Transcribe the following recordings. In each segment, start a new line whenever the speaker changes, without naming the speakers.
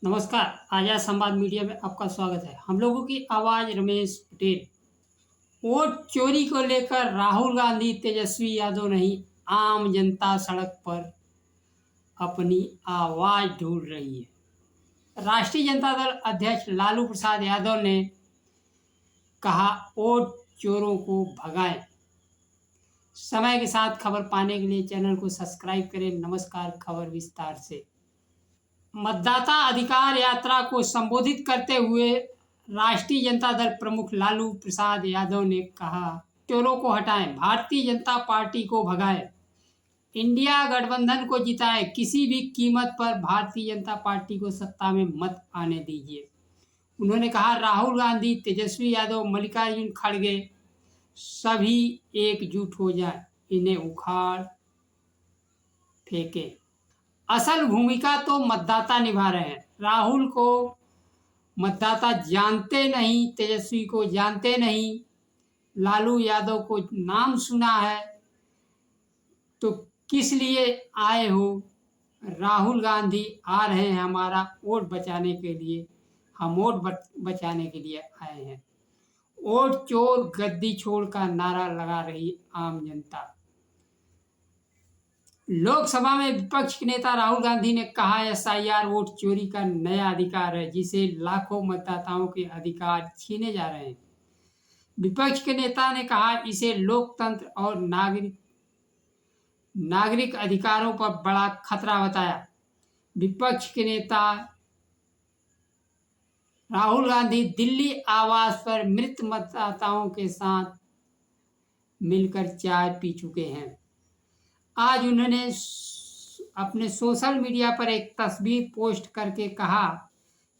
नमस्कार। आजाद संवाद मीडिया में आपका स्वागत है। हम लोगों की आवाज रमेश पटेल। वोट चोरी को लेकर राहुल गांधी, तेजस्वी यादव नहीं, आम जनता सड़क पर अपनी आवाज ढूंढ रही है। राष्ट्रीय जनता दल अध्यक्ष लालू प्रसाद यादव ने कहा, वोट चोरों को भगाएं। समय के साथ खबर पाने के लिए चैनल को सब्सक्राइब करें। नमस्कार, खबर विस्तार से। मतदाता अधिकार यात्रा को संबोधित करते हुए राष्ट्रीय जनता दल प्रमुख लालू प्रसाद यादव ने कहा, चोरों को हटाएं, भारतीय जनता पार्टी को भगाएं, इंडिया गठबंधन को जिताएं, किसी भी कीमत पर भारतीय जनता पार्टी को सत्ता में मत आने दीजिए। उन्होंने कहा, राहुल गांधी, तेजस्वी यादव, मल्लिकार्जुन खड़गे सभी एकजुट हो जाएं, इन्हें उखाड़ फेंके। असल भूमिका तो मतदाता निभा रहे हैं। राहुल को मतदाता जानते नहीं, तेजस्वी को जानते नहीं, लालू यादव को नाम सुना है, तो किस लिए आए हो? राहुल गांधी आ रहे हैं हमारा वोट बचाने के लिए, हम वोट बचाने के लिए आए हैं। वोट चोर गद्दी छोड़ का नारा लगा रही आम जनता। लोकसभा में विपक्ष के नेता राहुल गांधी ने कहा, एसआईआर वोट चोरी का नया अधिकार है जिसे लाखों मतदाताओं के अधिकार छीने जा रहे हैं। विपक्ष के नेता ने कहा, इसे लोकतंत्र और नागरिक अधिकारों पर बड़ा खतरा बताया। विपक्ष के नेता राहुल गांधी दिल्ली आवास पर मृत मतदाताओं के साथ मिलकर चाय पी चुके हैं। आज उन्होंने अपने सोशल मीडिया पर एक तस्वीर पोस्ट करके कहा,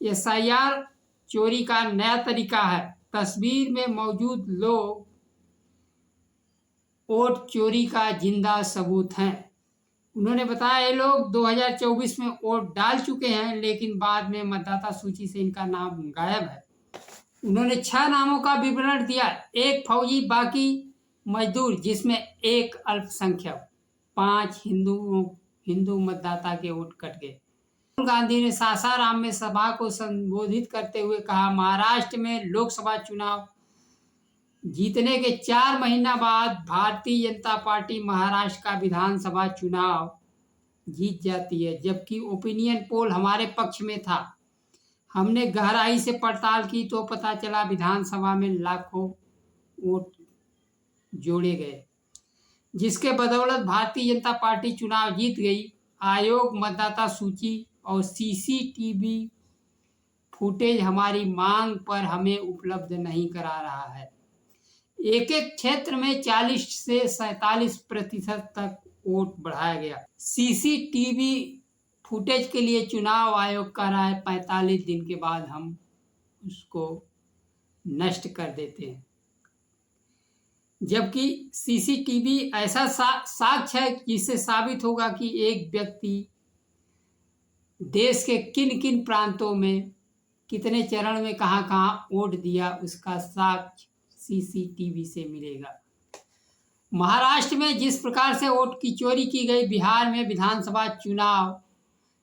एसआईआर चोरी का नया तरीका है। तस्वीर में मौजूद लोग वोट चोरी का जिंदा सबूत हैं। उन्होंने बताया, ये लोग 2024 में वोट डाल चुके हैं, लेकिन बाद में मतदाता सूची से इनका नाम गायब है। उन्होंने 6 नामों का विवरण दिया, एक फौजी, बाकी मजदूर, जिसमें एक अल्पसंख्यक, 5 हिंदू मतदाता के वोट कट गए। राहुल गांधी ने सासाराम में सभा को संबोधित करते हुए कहा, महाराष्ट्र में लोकसभा चुनाव जीतने के 4 महीना बाद भारतीय जनता पार्टी महाराष्ट्र का विधानसभा चुनाव जीत जाती है, जबकि ओपिनियन पोल हमारे पक्ष में था। हमने गहराई से पड़ताल की तो पता चला विधानसभा में लाखों वोट जोड़े गए, जिसके बदौलत भारतीय जनता पार्टी चुनाव जीत गई। आयोग मतदाता सूची और सीसीटीवी फुटेज हमारी मांग पर हमें उपलब्ध नहीं करा रहा है। एक एक क्षेत्र में 40 से 47% तक वोट बढ़ाया गया। सीसीटीवी फुटेज के लिए चुनाव आयोग कह रहा है 45 दिन के बाद हम उसको नष्ट कर देते हैं, जबकि सीसीटीवी ऐसा साक्ष्य है जिससे साबित होगा कि एक व्यक्ति देश के किन किन प्रांतों में कितने चरण में कहाँ वोट दिया, उसका साक्ष्य सीसीटीवी से मिलेगा। महाराष्ट्र में जिस प्रकार से वोट की चोरी की गई, बिहार में विधानसभा चुनाव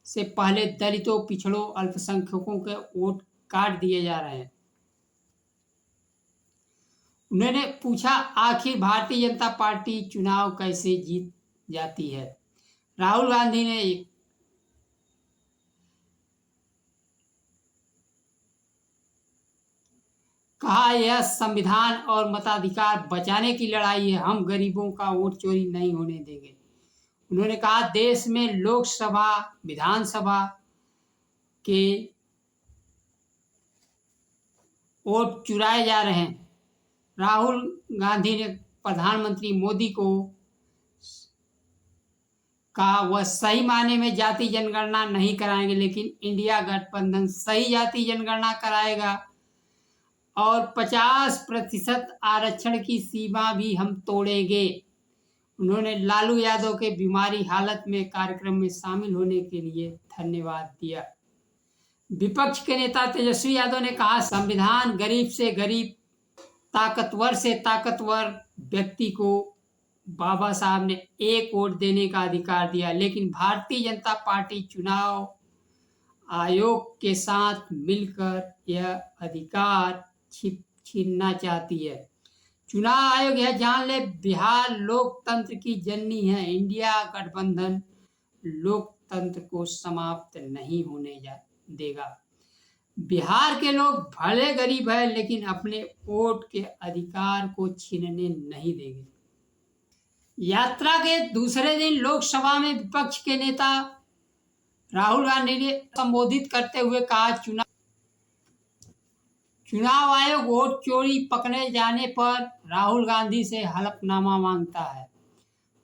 से पहले दलितों, पिछड़ों, अल्पसंख्यकों के वोट काट दिए जा रहे हैं। उन्होंने पूछा, आखिर भारतीय जनता पार्टी चुनाव कैसे जीत जाती है? राहुल गांधी ने कहा, यह संविधान और मताधिकार बचाने की लड़ाई है, हम गरीबों का वोट चोरी नहीं होने देंगे। उन्होंने कहा, देश में लोकसभा, विधानसभा के वोट चुराए जा रहे हैं। राहुल गांधी ने प्रधानमंत्री मोदी को कहा, वह सही मायने में जाति जनगणना नहीं कराएंगे, लेकिन इंडिया गठबंधन सही जाति जनगणना कराएगा और 50% आरक्षण की सीमा भी हम तोड़ेंगे। उन्होंने लालू यादव के बीमारी हालत में कार्यक्रम में शामिल होने के लिए धन्यवाद दिया। विपक्ष के नेता तेजस्वी यादव ने कहा, संविधान गरीब से गरीब, ताकतवर से ताकतवर व्यक्ति को बाबा साहब ने एक वोट देने का अधिकार दिया, लेकिन भारतीय जनता पार्टी चुनाव आयोग के साथ मिलकर यह अधिकार छीनना चाहती है। चुनाव आयोग यह जान ले, बिहार लोकतंत्र की जननी है। इंडिया गठबंधन लोकतंत्र को समाप्त नहीं होने देगा। बिहार के लोग भले गरीब है, लेकिन अपने वोट के अधिकार को छीनने नहीं देंगे। यात्रा के दूसरे दिन लोकसभा में विपक्ष के नेता राहुल गांधी ने संबोधित करते हुए कहा, चुनाव आयोग वोट चोरी पकड़े जाने पर राहुल गांधी से हलफनामा मांगता है।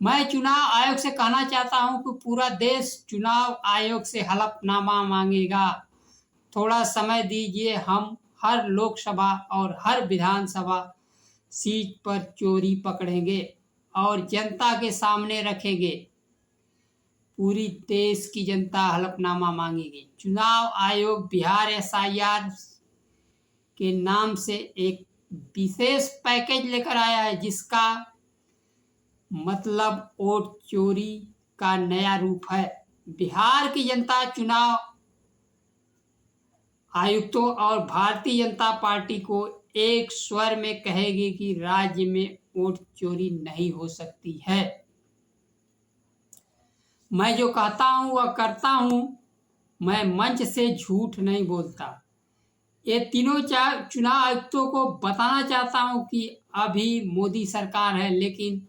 मैं चुनाव आयोग से कहना चाहता हूं कि पूरा देश चुनाव आयोग से हलफनामा मांगेगा। थोड़ा समय दीजिए, हम हर लोकसभा और हर विधानसभा सीट पर चोरी पकड़ेंगे और जनता के सामने रखेंगे। पूरी देश की जनता हलफनामा मांगेगी। चुनाव आयोग बिहार SIR के नाम से एक विशेष पैकेज लेकर आया है, जिसका मतलब वोट चोरी का नया रूप है। बिहार की जनता चुनाव आयुक्तों और भारतीय जनता पार्टी को एक स्वर में कहेगी कि राज्य में वोट चोरी नहीं हो सकती है। मैं जो कहता हूं वह करता हूं। मैं मंच से झूठ नहीं बोलता। ये तीनों चुनाव आयुक्तों को बताना चाहता हूं कि अभी मोदी सरकार है, लेकिन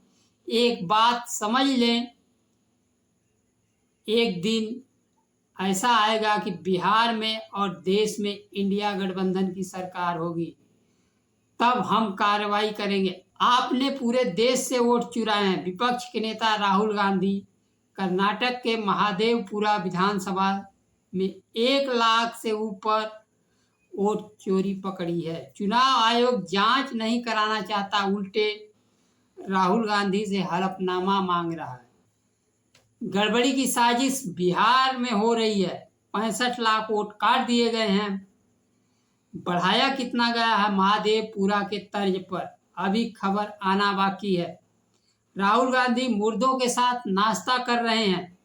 एक बात समझ लें, एक दिन ऐसा आएगा कि बिहार में और देश में इंडिया गठबंधन की सरकार होगी, तब हम कार्रवाई करेंगे। आपने पूरे देश से वोट चुराए हैं। विपक्ष के नेता राहुल गांधी कर्नाटक के महादेवपुरा विधानसभा में 1 लाख से ऊपर वोट चोरी पकड़ी है। चुनाव आयोग जांच नहीं कराना चाहता, उल्टे राहुल गांधी से हलफनामा मांग रहा है। गड़बड़ी की साजिश बिहार में हो रही है। 65 लाख वोट काट दिए गए हैं। बढ़ाया कितना गया है महादेवपुरा के तर्ज पर, अभी खबर आना बाकी है। राहुल गांधी मुर्दों के साथ नाश्ता कर रहे हैं।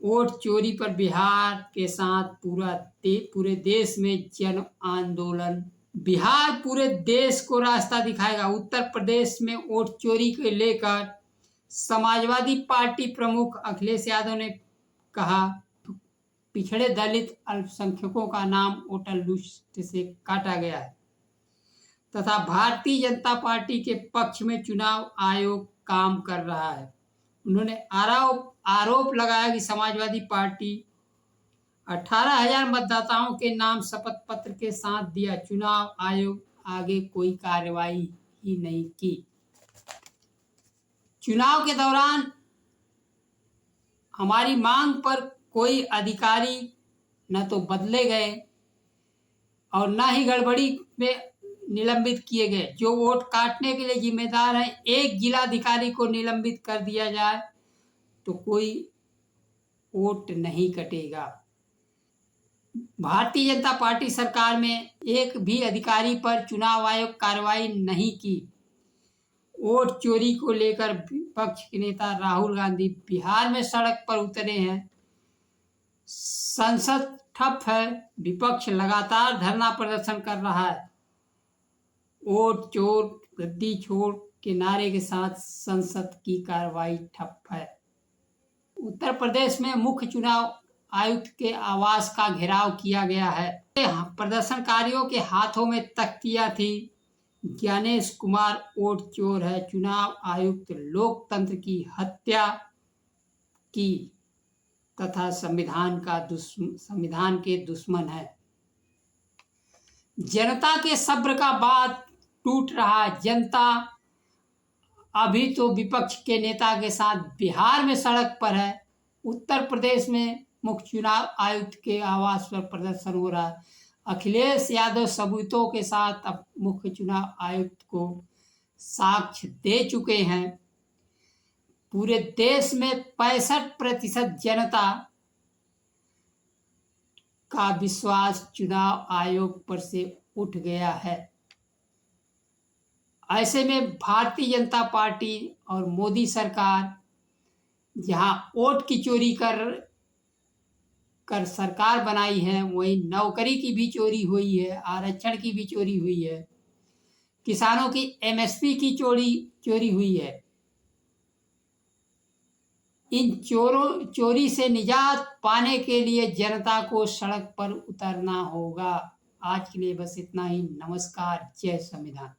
वोट चोरी पर बिहार के साथ पूरे देश में जन आंदोलन। बिहार पूरे देश को रास्ता दिखाएगा। उत्तर प्रदेश में वोट चोरी को लेकर समाजवादी पार्टी प्रमुख अखिलेश यादव ने कहा, पिछड़े दलित अल्पसंख्यकों का नाम वोटर लिस्ट से काटा गया है तथा भारतीय जनता पार्टी के पक्ष में चुनाव आयोग काम कर रहा है। उन्होंने आरोप लगाया कि समाजवादी पार्टी 18,000 मतदाताओं के नाम शपथ पत्र के साथ दिया। चुनाव आयोग आगे कोई कार्रवाई ही नहीं की। चुनाव के दौरान हमारी मांग पर कोई अधिकारी न तो बदले गए और न ही गड़बड़ी में निलंबित किए गए। जो वोट काटने के लिए जिम्मेदार है, एक जिलाधिकारी को निलंबित कर दिया जाए तो कोई वोट नहीं कटेगा। भारतीय जनता पार्टी सरकार में एक भी अधिकारी पर चुनाव आयोग कार्रवाई नहीं की। वोट चोरी को लेकर विपक्ष के नेता राहुल गांधी बिहार में सड़क पर उतरे हैं। संसद ठप है। विपक्ष लगातार धरना प्रदर्शन कर रहा है। वोट चोर गद्दी छोड़ के नारे के साथ संसद की कार्रवाई ठप है। उत्तर प्रदेश में मुख्य चुनाव आयुक्त के आवास का घेराव किया गया है। प्रदर्शनकारियों के हाथों में तख्तियां थी। ज्ञानेश कुमार वोट चोर है। चुनाव आयुक्त लोकतंत्र की हत्या की तथा संविधान के दुश्मन है। जनता के सब्र का बात टूट रहा। जनता अभी तो विपक्ष के नेता के साथ बिहार में सड़क पर है। उत्तर प्रदेश में मुख्य चुनाव आयुक्त के आवास पर प्रदर्शन हो रहा है। अखिलेश यादव सबूतों के साथ अब मुख्य चुनाव आयुक्त को साक्ष्य दे चुके हैं। पूरे देश में 65% जनता का विश्वास चुनाव आयोग पर से उठ गया है। ऐसे में भारतीय जनता पार्टी और मोदी सरकार जहां वोट की चोरी कर कर सरकार बनाई है, वहीं नौकरी की भी चोरी हुई है, आरक्षण की भी चोरी हुई है, किसानों की एमएसपी की चोरी हुई है। इन चोरी से निजात पाने के लिए जनता को सड़क पर उतरना होगा। आज के लिए बस इतना ही। नमस्कार। जय संविधान।